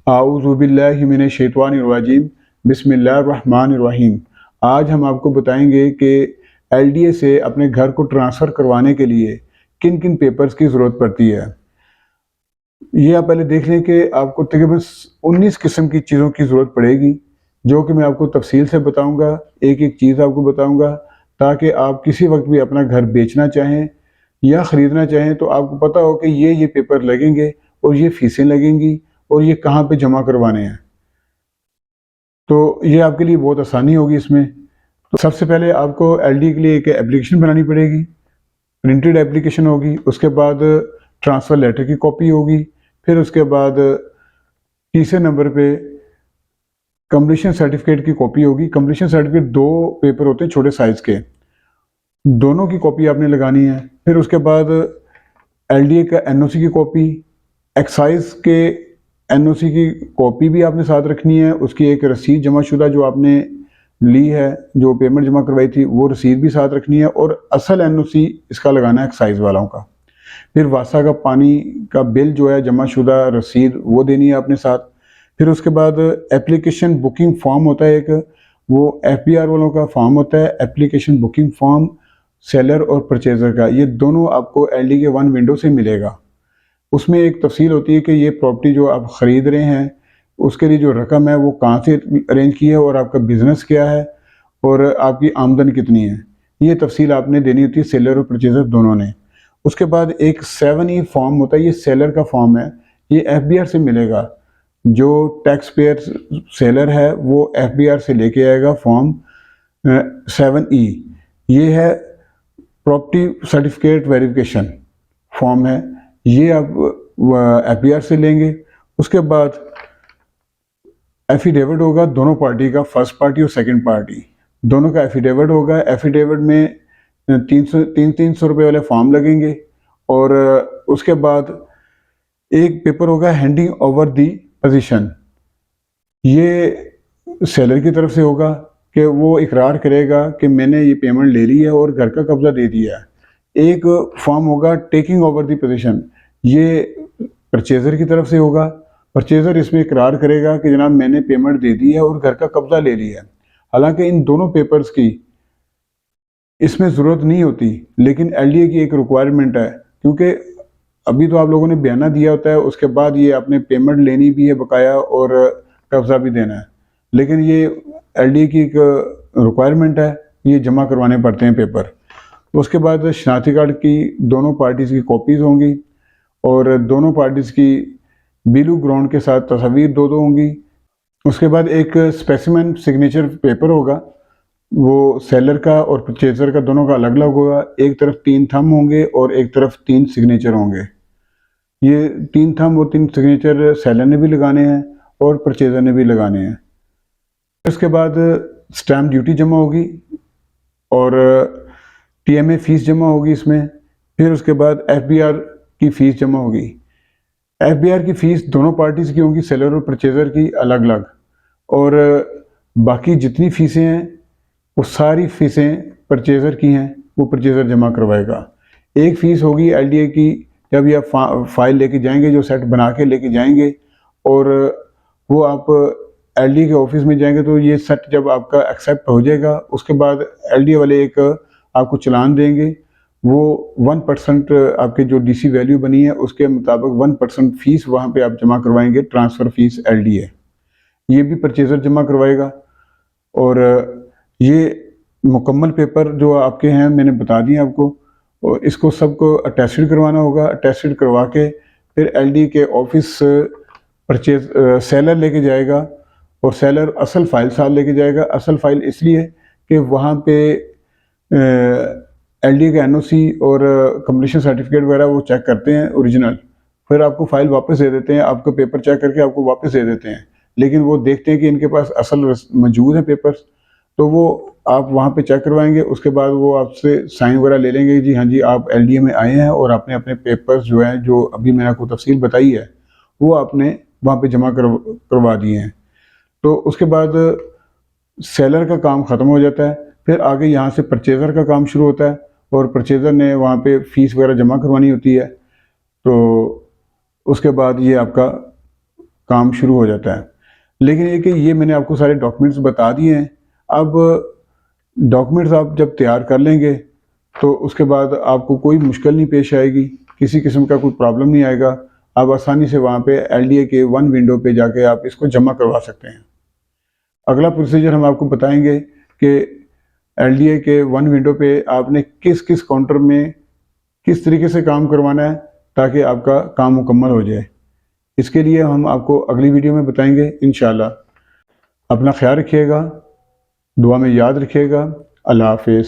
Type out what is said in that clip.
आऊज़ुबिल्लाहि मिनश्शैतानिर्रजीम बिस्मिल्लाहिर्रहमानिर्रहीम। आज हम आपको बताएंगे कि एलडीए से अपने घर को ट्रांसफ़र करवाने के लिए किन किन पेपर्स की ज़रूरत पड़ती है। ये आप पहले देख लें कि आपको तकरीबन 19 किस्म की चीज़ों की ज़रूरत पड़ेगी, जो कि मैं आपको तफसील से बताऊंगा, एक एक चीज़ आपको बताऊंगा, ताकि आप किसी वक्त भी अपना घर बेचना चाहें या ख़रीदना चाहें तो आपको पता हो कि ये पेपर लगेंगे और ये फ़ीसें लगेंगी और ये कहाँ पे जमा करवाने हैं। तो ये आपके लिए बहुत आसानी होगी इसमें। तो सबसे पहले आपको एलडी के लिए एक एप्लीकेशन बनानी पड़ेगी, प्रिंटेड एप्लीकेशन होगी, उसके बाद ट्रांसफ़र लेटर की कॉपी होगी, फिर उसके बाद तीसरे नंबर पे कंप्लीशन सर्टिफिकेट की कॉपी होगी। कंप्लीशन सर्टिफिकेट 2 पेपर होते हैं छोटे साइज़ के, दोनों की कॉपी आपने लगानी है। फिर उसके बाद एलडीए का एनओसी की कॉपी, एक्साइज के एनओसी की कॉपी भी आपने साथ रखनी है, उसकी एक रसीद जमाशुदा जो आपने ली है, जो पेमेंट जमा करवाई थी, वो रसीद भी साथ रखनी है और असल एनओसी इसका लगाना है एक्साइज वालों का। फिर वासा का पानी का बिल जो है जमाशुदा रसीद वो देनी है अपने साथ। फिर उसके बाद एप्लीकेशन बुकिंग फॉर्म होता है एक, वो एफबीआर वालों का फॉर्म होता है, एप्लीकेशन बुकिंग फॉर्म सेलर और परचेज़र का, ये दोनों आपको एलडी के वन विंडो से मिलेगा। उसमें एक तफसील होती है कि ये प्रॉपर्टी जो आप ख़रीद रहे हैं उसके लिए जो रकम है वो कहाँ से अरेंज की है और आपका बिज़नेस क्या है और आपकी आमदन कितनी है, ये तफसील आपने देनी होती है सेलर और परचेज़र दोनों ने। उसके बाद एक 7E फॉर्म होता है, ये सेलर का फॉर्म है, ये एफबीआर से मिलेगा। जो टैक्स पेयर सेलर है वो एफबीआर से लेके आएगा फॉर्म 7E। ये है प्रॉपर्टी सर्टिफिकेट वेरिफिकेशन फॉर्म है, ये आप एफबीआर से लेंगे। उसके बाद एफिडेविट होगा दोनों पार्टी का, फर्स्ट पार्टी और सेकंड पार्टी दोनों का एफिडेविट होगा। एफिडेविट में 300 रुपये वाले फॉर्म लगेंगे और उसके बाद एक पेपर होगा हैंडिंग ओवर दी पोजीशन, ये सेलर की तरफ से होगा कि वो इकरार करेगा कि मैंने ये पेमेंट ले ली है और घर का कब्जा दे दिया है। एक फॉर्म होगा टेकिंग ओवर दी पोजीशन, ये परचेज़र की तरफ से होगा। परचेज़र इसमें इकरार करेगा कि जनाब मैंने पेमेंट दे दी है और घर का कब्जा ले लिया है। हालांकि इन दोनों पेपर्स की इसमें ज़रूरत नहीं होती, लेकिन एलडीए की एक रिक्वायरमेंट है, क्योंकि अभी तो आप लोगों ने बयाना दिया होता है, उसके बाद ये आपने पेमेंट लेनी भी है बकाया और कब्जा भी देना है, लेकिन ये एलडीए की एक रिक्वायरमेंट है, ये जमा करवाने पड़ते हैं पेपर। उसके बाद शनाख्ती कार्ड की दोनों पार्टीज़ की कॉपीज़ होंगी और दोनों पार्टीज़ की बिलू ग्राउंड के साथ तस्वीर दो होंगी। उसके बाद एक स्पेसिमेन सिग्नेचर पेपर होगा, वो सेलर का और परचेज़र का दोनों का अलग अलग होगा। एक तरफ 3 थंब होंगे और एक तरफ 3 सिग्नेचर होंगे। ये 3 थंब और 3 सिग्नेचर सेलर ने भी लगाने हैं और परचेज़र ने भी लगाने हैं। उसके बाद स्टैम्प ड्यूटी जमा होगी और टीएमए फीस जमा होगी इसमें। फिर उसके बाद एफबीआर की फ़ीस जमा होगी। एफबीआर की फ़ीस दोनों पार्टीज़ की होंगी, सेलर और परचेज़र की अलग अलग, और बाकी जितनी फ़ीसें हैं वो सारी फ़ीसें परचेज़र की हैं, वो परचेज़र जमा करवाएगा। एक फ़ीस होगी एलडीए की, जब ये आप फाइल लेके जाएंगे, जो सेट बना के लेके जाएंगे और वो आप एलडीए के ऑफिस में जाएंगे, तो ये सेट जब आपका एक्सेप्ट हो जाएगा उसके बाद एलडीए वाले एक आपको चालान देंगे, वो 1% आपके जो डीसी वैल्यू बनी है उसके मुताबिक 1% फ़ीस वहाँ पे आप जमा करवाएंगे, ट्रांसफ़र फ़ीस एलडीए, ये भी परचेज़र जमा करवाएगा। और ये मुकम्मल पेपर जो आपके हैं मैंने बता दिए आपको, और इसको सबको अटेस्टेड करवाना होगा। अटेस्टेड करवा के फिर एलडी के ऑफिस परचेज सेलर लेके जाएगा और सेलर असल फ़ाइल साथ लेके जाएगा। असल फ़ाइल इसलिए कि वहाँ पे एलडी का एनओसी और कंप्लीशन सर्टिफिकेट वगैरह वो चेक करते हैं ओरिजिनल, फिर आपको फ़ाइल वापस दे देते हैं, आपको पेपर चेक करके आपको वापस दे देते हैं। लेकिन वो देखते हैं कि इनके पास असल मौजूद है पेपर्स, तो वो आप वहाँ पे चेक करवाएंगे। उसके बाद वो आपसे साइन वगैरह ले लेंगे, जी हाँ जी आप एलडीए में आए हैं और आपने अपने पेपर्स जो हैं, जो अभी मैंने आपको तफसील बताई है, वो आपने वहाँ पे जमा करवा दिए हैं। तो उसके बाद सेलर का काम ख़त्म हो जाता है। फिर आगे यहाँ से परचेज़र का काम शुरू होता है और परचेज़र ने वहाँ पे फ़ीस वगैरह जमा करवानी होती है। तो उसके बाद ये आपका काम शुरू हो जाता है। लेकिन ये कि ये मैंने आपको सारे डॉक्यूमेंट्स बता दिए हैं। अब डॉक्यूमेंट्स आप जब तैयार कर लेंगे तो उसके बाद आपको कोई मुश्किल नहीं पेश आएगी, किसी किस्म का कोई प्रॉब्लम नहीं आएगा। आप आसानी से वहाँ पे एलडीए के वन विंडो पे जाके आप इसको जमा करवा सकते हैं। अगला प्रोसीजर हम आपको बताएंगे कि एलडीए के वन विंडो पे आपने किस किस काउंटर में किस तरीके से काम करवाना है ताकि आपका काम मुकम्मल हो जाए। इसके लिए हम आपको अगली वीडियो में बताएंगे इंशाल्लाह। अपना ख्याल रखिएगा, दुआ में याद रखिएगा। अल्लाह हाफिज़।